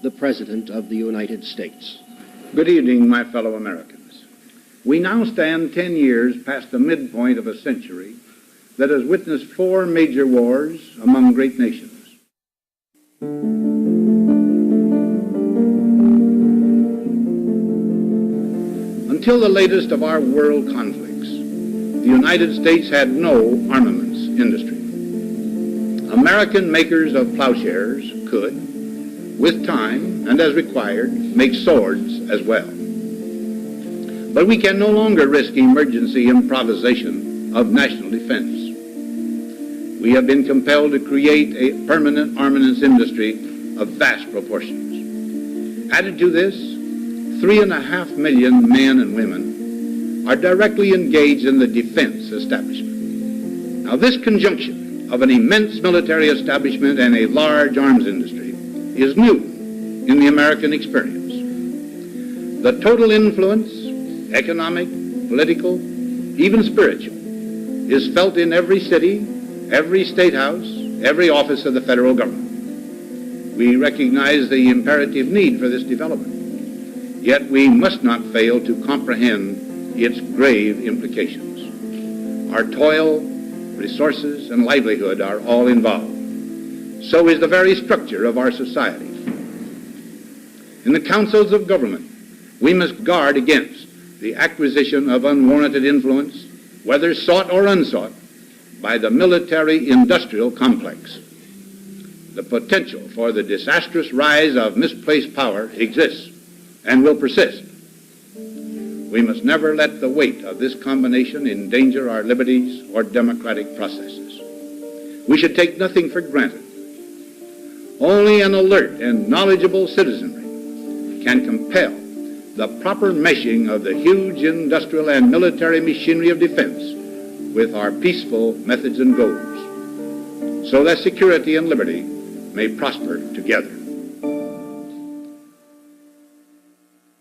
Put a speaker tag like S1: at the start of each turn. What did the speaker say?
S1: the President of the United States.
S2: Good evening, my fellow Americans. We now stand 10 years past the midpoint of a century that has witnessed 4 major wars among great nations. Until the latest of our world conflicts, the United States had no armaments industry. American makers of plowshares could, with time and as required, make swords as well. But we can no longer risk emergency improvisation of national defense. We have been compelled to create a permanent armaments industry of vast proportions. Added to this, 3.5 million men and women are directly engaged in the defense establishment. Now, this conjunction of an immense military establishment and a large arms industry is new in the American experience. The total influence, economic, political, even spiritual, is felt in every city, every state house, every office of the federal government. We recognize the imperative need for this development. Yet we must not fail to comprehend its grave implications. Our toil, resources, and livelihood are all involved. So is the very structure of our society. In the councils of government, we must guard against the acquisition of unwarranted influence, whether sought or unsought, by the military-industrial complex. The potential for the disastrous rise of misplaced power exists and will persist. We must never let the weight of this combination endanger our liberties or democratic processes. We should take nothing for granted. Only an alert and knowledgeable citizenry can compel the proper meshing of the huge industrial and military machinery of defense with our peaceful methods and goals, so that security and liberty may prosper together.